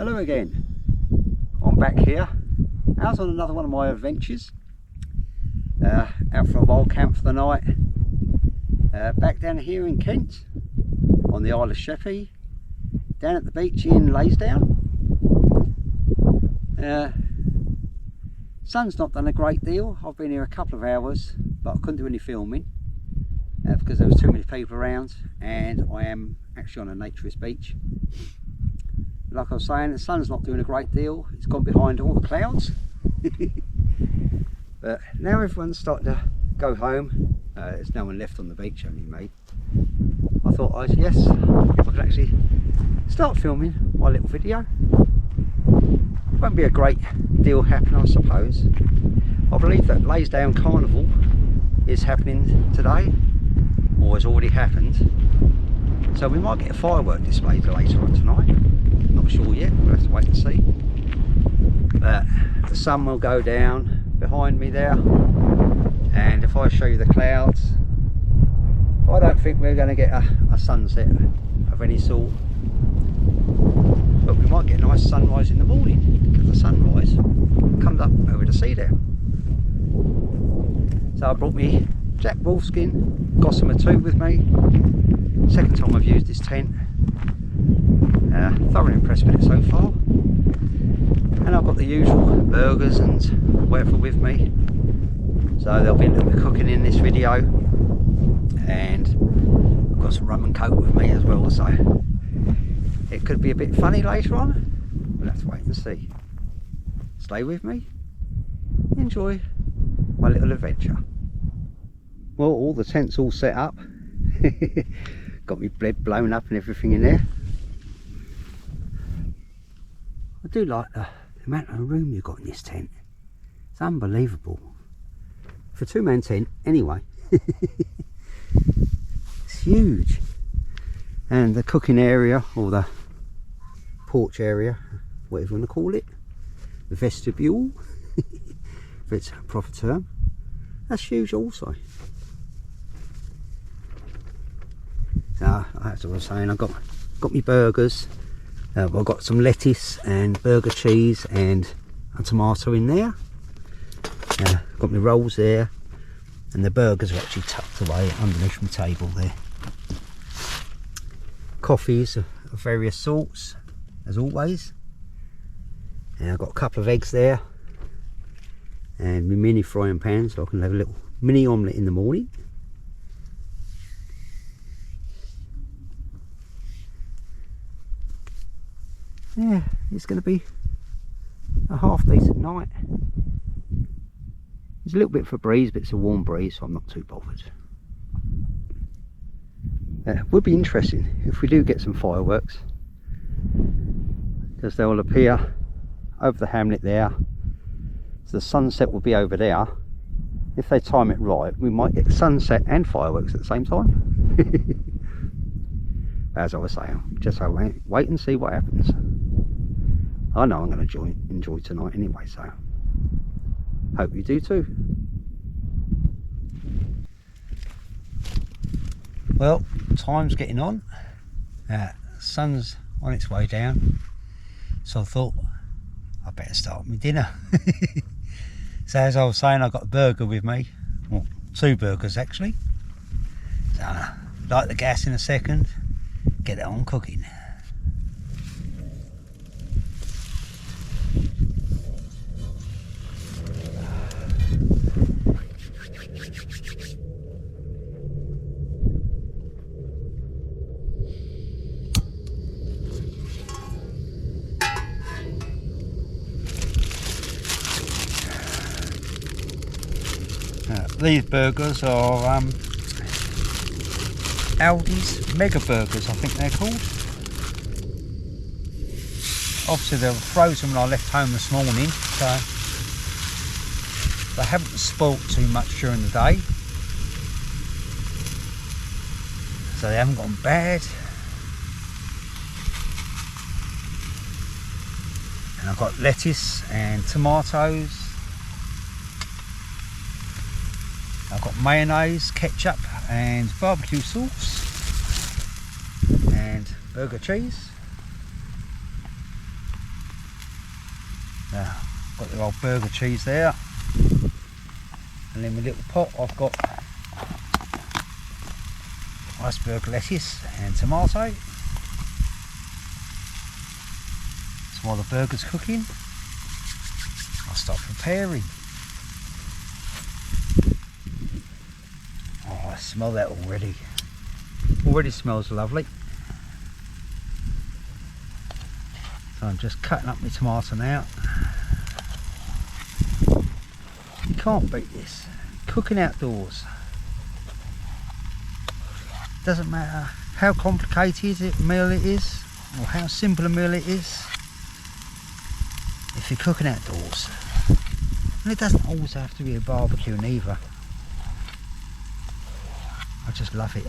Hello again. I'm back here. I was on another one of my adventures. Out for a Wildcamp for the night. Back down here in Kent on the Isle of Sheppy, down at the beach in Laysdown. Sun's not done a great deal. I've been here a couple of hours, but I couldn't do any filming because there was too many people around, and I am actually on a naturist beach. Like I was saying, the sun's not doing a great deal. It's gone behind all the clouds. But now everyone's starting to go home. There's no one left on the beach, only me. I thought, I could actually start filming my little video. Won't be a great deal happening, I suppose. I believe that Laysdown Carnival is happening today, or has already happened. So we might get a firework display later on tonight. Not sure yet, we'll have to wait and see. But the sun will go down behind me there, and if I show you the clouds, I don't think we're going to get a sunset of any sort, but we might get a nice sunrise in the morning, because the sunrise comes up over the sea there. So I brought me Jack Wolfskin Gossamer 2 with me. Second time I've used this tent. Thoroughly impressed with it so far. And I've got the usual burgers and whatever with me, so there'll be a little bit of cooking in this video, and I've got some rum and coke with me as well, so it could be a bit funny later on. We'll have to wait and see. Stay with me, enjoy my little adventure. Well, all the tents all set up. Got me bed blown up and everything in there. I do like the amount of room you've got in this tent. It's unbelievable. For a two-man tent, anyway. It's huge. And the cooking area, or the porch area, whatever you want to call it, the vestibule, if it's a proper term, that's huge also. So, as I was saying, I've got me burgers. I've got some lettuce and burger cheese and a tomato in there. Got my rolls there, and the burgers are actually tucked away underneath my table there. Coffees of various sorts, as always. And I've got a couple of eggs there, and my mini frying pan, so I can have a little mini omelette in the morning. Yeah, it's going to be a half decent night. There's a little bit of a breeze, but it's a warm breeze, so I'm not too bothered. It would be interesting if we do get some fireworks, because they will appear over the hamlet there, so the sunset will be over there. If they time it right, we might get sunset and fireworks at the same time. As I was saying, just wait and see what happens. I know I'm going to enjoy tonight anyway, so hope you do too. Well, time's getting on. Sun's on its way down, so I thought I better start my dinner. So as I was saying, I've got a burger with me, well, two burgers actually. So light the gas in a second, get it on cooking. These burgers are Aldi's Mega Burgers, I think they're called. Obviously they were frozen when I left home this morning, so they haven't spoilt too much during the day, so they haven't gone bad. And I've got lettuce and tomatoes. I've got mayonnaise, ketchup and barbecue sauce and burger cheese. Now, got the old burger cheese there, and in my little pot I've got iceberg lettuce and tomato. So while the burger's cooking, I'll start preparing. Oh, I smell that already. Already smells lovely. So I'm just cutting up my tomato now. You can't beat this. Cooking outdoors. Doesn't matter how complicated a meal it is, or how simple a meal it is, if you're cooking outdoors. And it doesn't always have to be a barbecue neither. I just love it.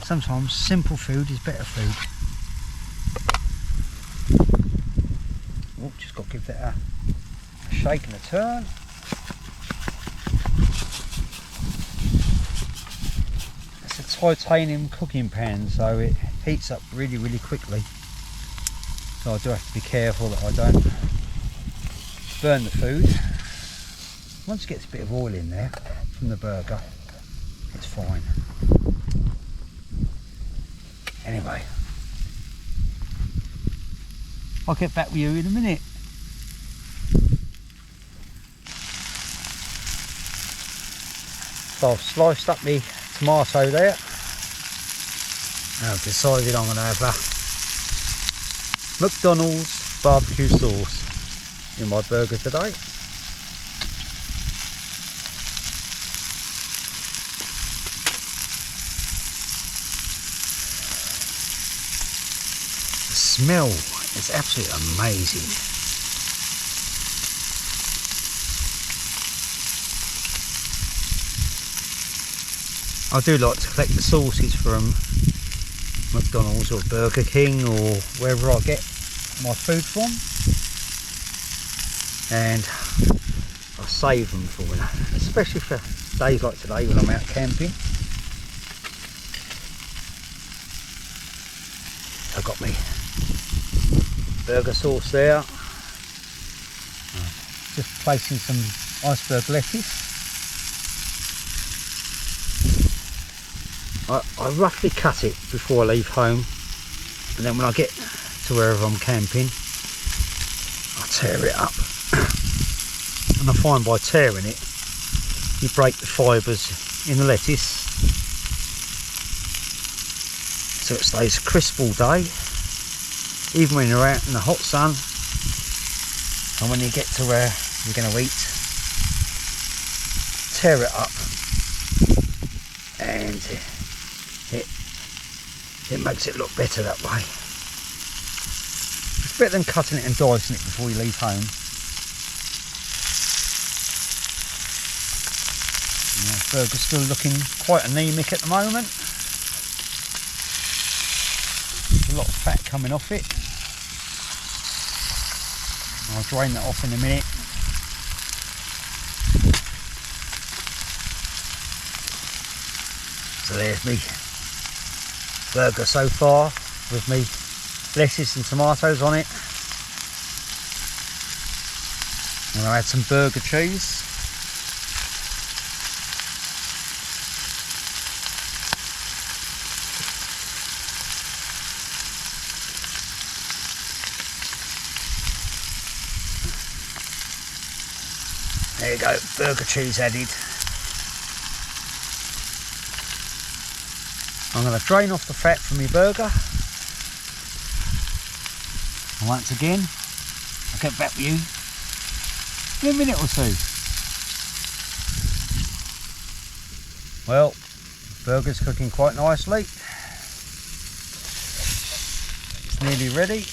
Sometimes simple food is better food. Oh, just got to give that a shake and a turn. It's a titanium cooking pan, so it heats up really, really quickly. So I do have to be careful that I don't burn the food. Once it gets a bit of oil in there from the burger, it's fine. Anyway, I'll get back with you in a minute. So I've sliced up my tomato there, and I've decided I'm going to have a McDonald's barbecue sauce in my burger today. The smell is absolutely amazing. I do like to collect the sauces from McDonald's or Burger King or wherever I get my food from, and I save them for when, especially for days like today when I'm out camping. I've got my burger sauce there. Just placing some iceberg lettuce. I roughly cut it before I leave home, and then when I get to wherever I'm camping, I tear it up. And I find by tearing it, you break the fibres in the lettuce, so it stays crisp all day, even when you're out in the hot sun. And when you get to where you're going to eat, tear it up, and it makes it look better that way. It's better than cutting it and dicing it before you leave home. The burger's still looking quite anemic at the moment. There's a lot of fat coming off it. I'll drain that off in a minute. So there's me burger so far, with me lettuce and tomatoes on it. And I'll add some burger cheese. There you go, burger cheese added. I'm going to drain off the fat from my burger. And once again, I'll get back with you in a minute or two. Well, the burger's cooking quite nicely. It's nearly ready.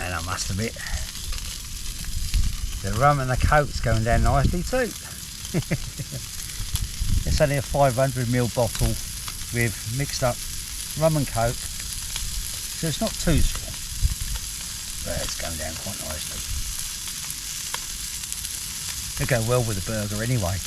And I must admit, the rum and the coke's going down nicely too. It's only a 500ml bottle with mixed up rum and coke, so it's not too strong, but it's going down quite nicely. It'll go well with the burger anyway.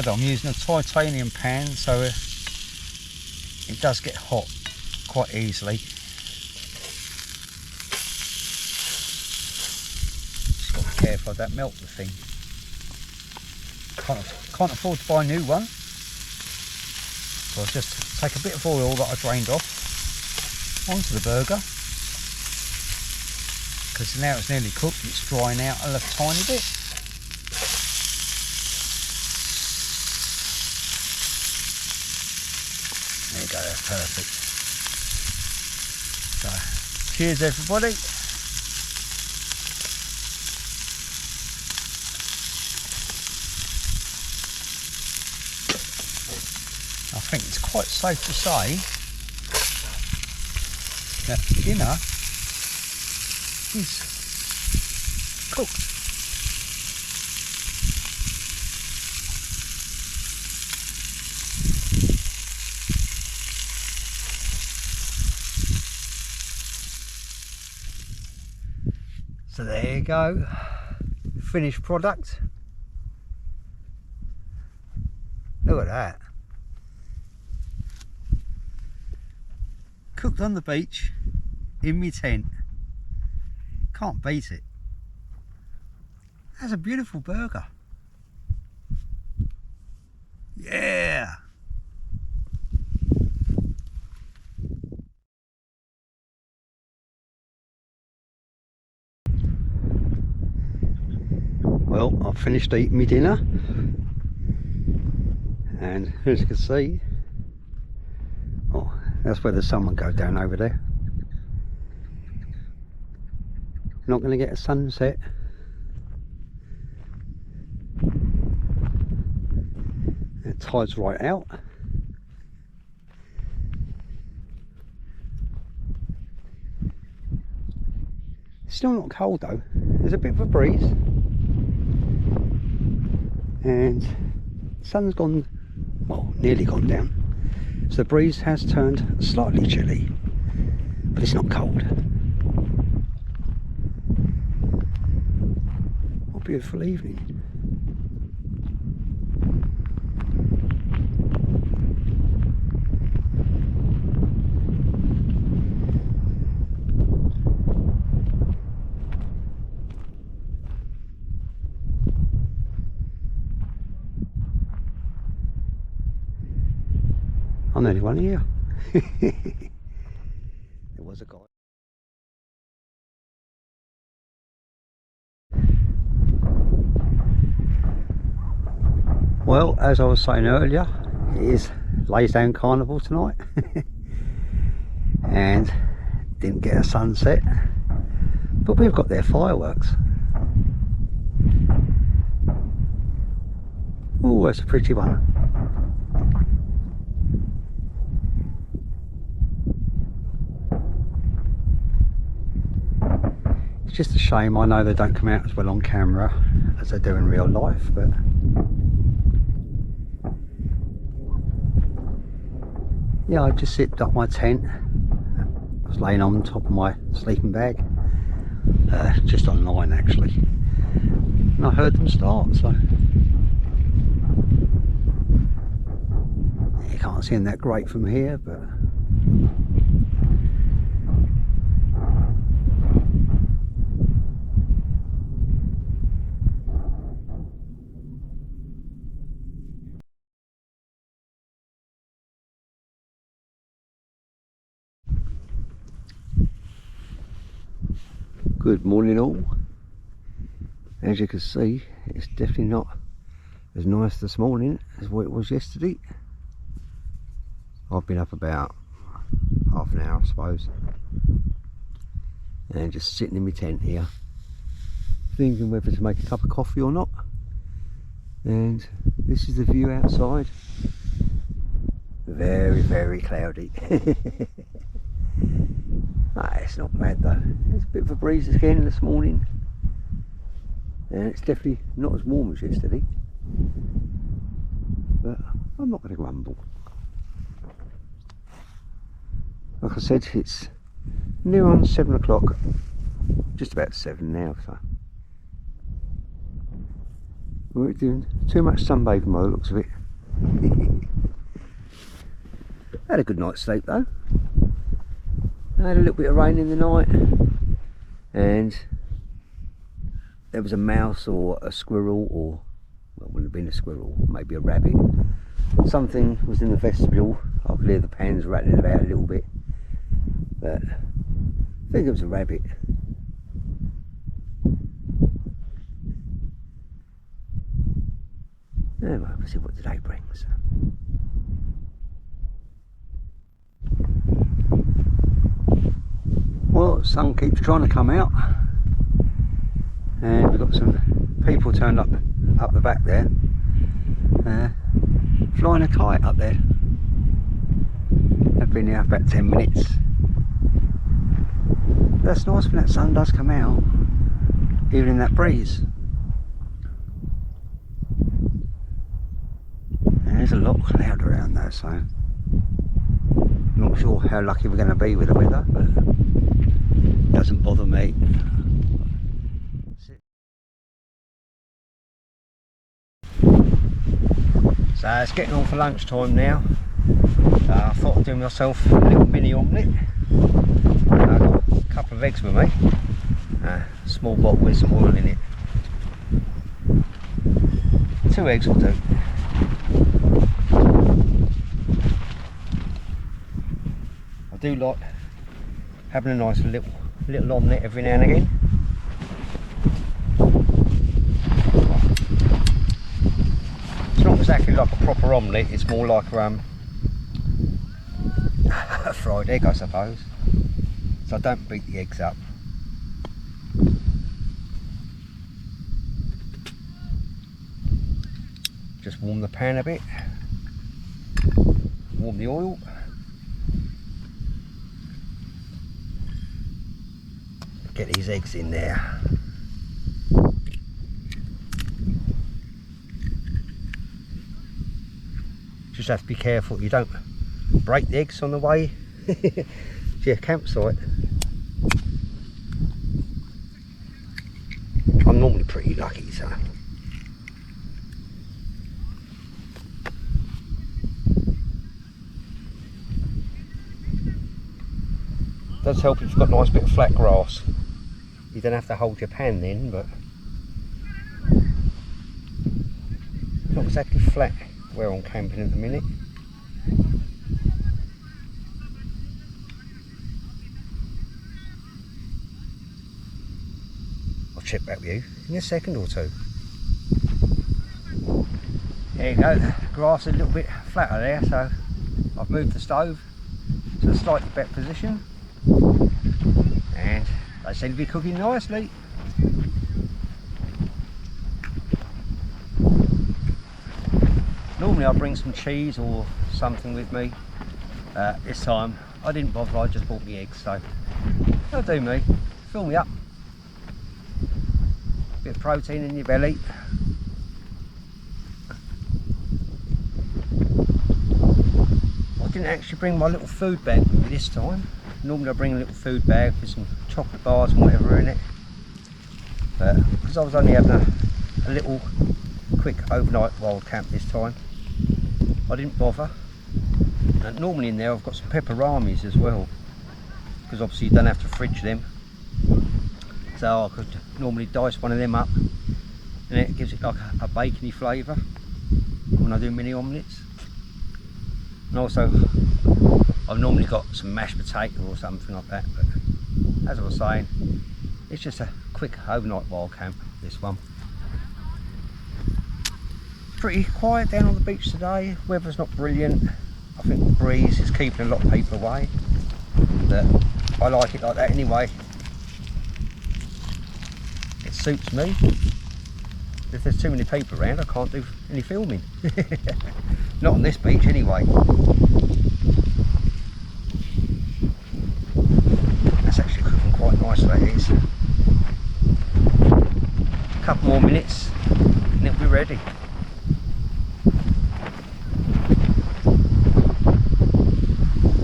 said, I'm using a titanium pan, so it does get hot quite easily. Just got to be careful, I don't melt the thing. Can't afford to buy a new one. So I'll just take a bit of oil that I drained off onto the burger, because now it's nearly cooked, it's drying out a tiny bit. There you go, that's perfect. So, cheers everybody. I think it's quite safe to say that dinner is cooked. So there you go, finished product. Look at that. Cooked on the beach in my tent. Can't beat it. That's a beautiful burger. Yeah. Well, I've finished eating my dinner, and as you can see, oh, that's where the sun would go down over there. Not going to get a sunset. The tide's right out. Still not cold though. There's a bit of a breeze, and the sun's gone, well, nearly gone down. So the breeze has turned slightly chilly, but it's not cold. What a beautiful evening. I'm the only one here. There was a guy. Well, as I was saying earlier, it is Lays Down Carnival tonight. And didn't get a sunset, but we've got their fireworks. Oh, that's a pretty one. It's just a shame. I know they don't come out as well on camera as they do in real life, but yeah, I just zipped up my tent. I was laying on top of my sleeping bag, just online actually, and I heard them start. So you can't see them that great from here, but good morning all. As you can see, it's definitely not as nice this morning as what it was yesterday. I've been up about half an hour I suppose, and just sitting in my tent here thinking whether to make a cup of coffee or not. And this is the view outside. Very, very cloudy. It's not bad though. There's a bit of a breeze again this morning, and it's definitely not as warm as yesterday, but I'm not going to grumble. Like I said, it's near on 7 o'clock, just about 7 now, so We're doing too much sunbathing by the looks of it. Had a good night's sleep though. I had a little bit of rain in the night, and there was a mouse or a squirrel, or well, it wouldn't have been a squirrel, maybe a rabbit. Something was in the vestibule. I could hear the pans rattling about a little bit, but I think it was a rabbit. Anyway, we'll see what today brings. Well, the sun keeps trying to come out, and we've got some people turned up the back there, flying a kite up there. They've been here for about 10 minutes. That's nice when that sun does come out, even in that breeze. And there's a lot of cloud around there, so I'm not sure how lucky we're going to be with the weather, but it doesn't bother me. So it's getting on for lunchtime now. I thought I'd do myself a little mini omelette. I've got a couple of eggs with me, a small bottle with some oil in it. 2 eggs will do. I do like having a nice little omelette every now and again. It's not exactly like a proper omelette, it's more like a fried egg, I suppose. So I don't beat the eggs up. Just warm the pan a bit, warm the oil. Get these eggs in there. Just have to be careful you don't break the eggs on the way to your campsite. I'm normally pretty lucky, so. It does help if you've got a nice bit of flat grass. You don't have to hold your pan then, but it's not exactly flat where I'm camping at the minute. I'll check back with you in a second or two. There you go, the grass is a little bit flatter there, so I've moved the stove to a slightly better position, and they seem to be cooking nicely. Normally I bring some cheese or something with me. This time I didn't bother, I just bought the eggs, so that'll do me. Fill me up. Bit of protein in your belly. I didn't actually bring my little food bag with me this time. Normally I bring a little food bag with some chocolate bars and whatever in it, but because I was only having a little quick overnight wild camp this time, I didn't bother. And normally in there I've got some pepperonis as well, because obviously you don't have to fridge them, so I could normally dice one of them up and it gives it like a bacony flavour when I do mini omelettes. And also I've normally got some mashed potato or something like that, but as I was saying, it's just a quick overnight wild camp, this one. Pretty quiet down on the beach today, weather's not brilliant. I think the breeze is keeping a lot of people away, but I like it like that anyway. It suits me. If there's too many people around I can't do any filming. Not on this beach anyway. That's actually cooking quite nice, that is. A couple more minutes and it'll be ready.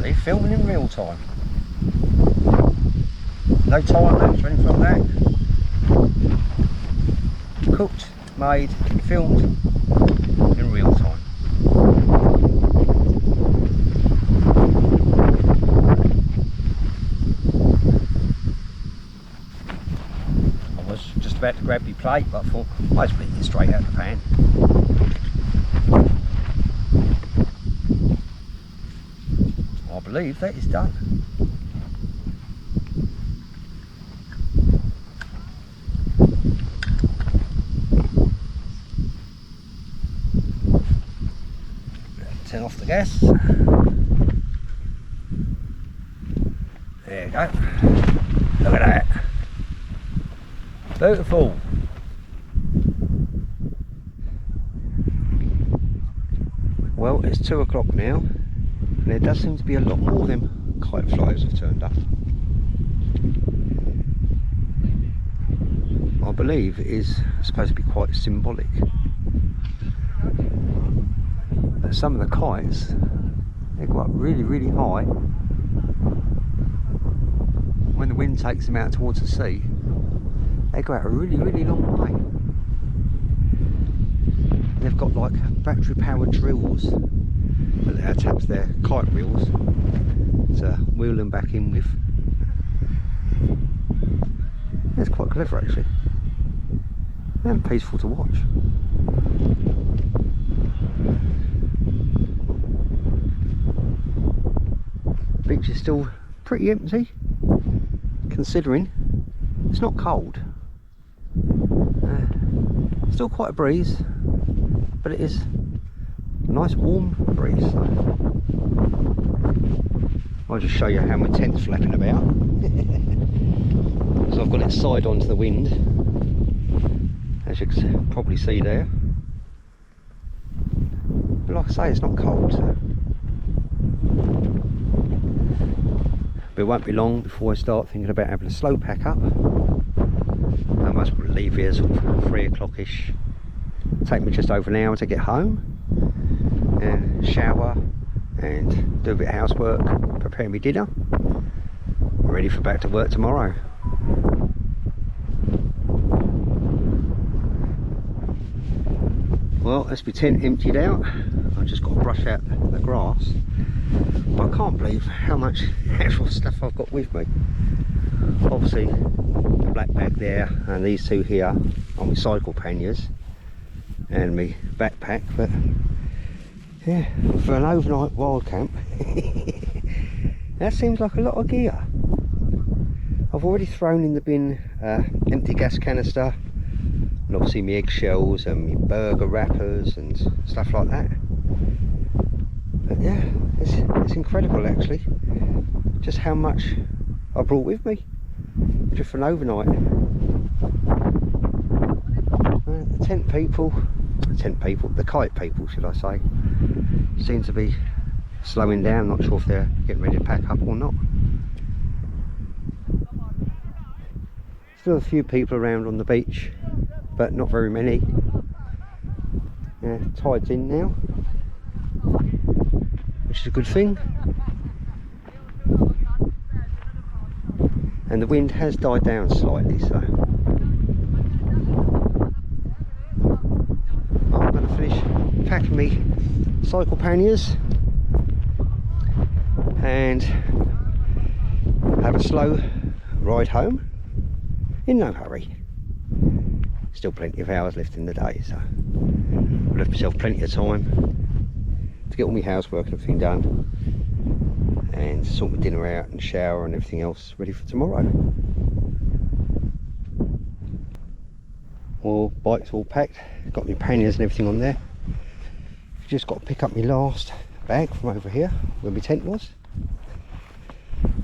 Are you filming in real time? No time lapse or anything like that? Cooked made, filmed in real time. I was just about to grab my plate, but I thought I'd split it straight out of the pan. I believe that is done. Turn off the gas. There you go. Look at that. Beautiful. Well, it's 2 o'clock now, and there does seem to be a lot more of them kite flyers have turned up. I believe it is supposed to be quite symbolic. But some of the kites, they go up really, really high. When the wind takes them out towards the sea, they go out a really, really long way. And they've got like battery powered drills that they attach their kite reels to wheel them back in with. It's quite clever actually, and peaceful to watch. Beach is still pretty empty, considering it's not cold. Still quite a breeze, but it is a nice warm breeze. So I'll just show you how my tent's flapping about. So I've got it side onto the wind, as you can probably see there. But like I say, it's not cold. So. But it won't be long before I start thinking about having a slow pack up. I must leave here sort of 3 o'clock-ish. Take me just over an hour to get home and shower and do a bit of housework, prepare me dinner, ready for back to work tomorrow. Well, that's my tent emptied out. I've just got to brush out the grass. But I can't believe how much actual stuff I've got with me. Obviously the black bag there and these two here are my cycle panniers and my backpack, but yeah, for an overnight wild camp that seems like a lot of gear. I've already thrown in the bin empty gas canister and obviously my eggshells and my burger wrappers and stuff like that. But yeah, it's incredible actually just how much I brought with me just for an overnight. The kite people should I say, seem to be slowing down. Not sure if they're getting ready to pack up or not. Still a few people around on the beach, but not very many. Yeah, tide's in now, which is a good thing. And the wind has died down slightly, so I'm going to finish packing me cycle panniers and have a slow ride home in no hurry. Still plenty of hours left in the day, so I've left myself plenty of time to get all my housework and everything done and sort my dinner out and shower and everything else ready for tomorrow. Well, bike's all packed, got my panniers and everything on there. Just got to pick up my last bag from over here where my tent was.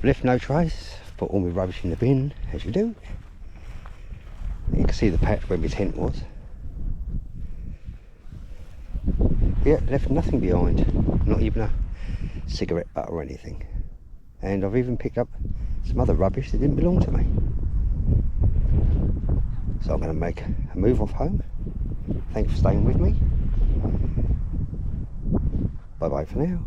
Left no trace, put all my rubbish in the bin as you do. You can see the patch where my tent was. Yeah, left nothing behind, not even a cigarette butt or anything. And I've even picked up some other rubbish that didn't belong to me. So I'm going to make a move off home. Thanks for staying with me. Bye bye for now.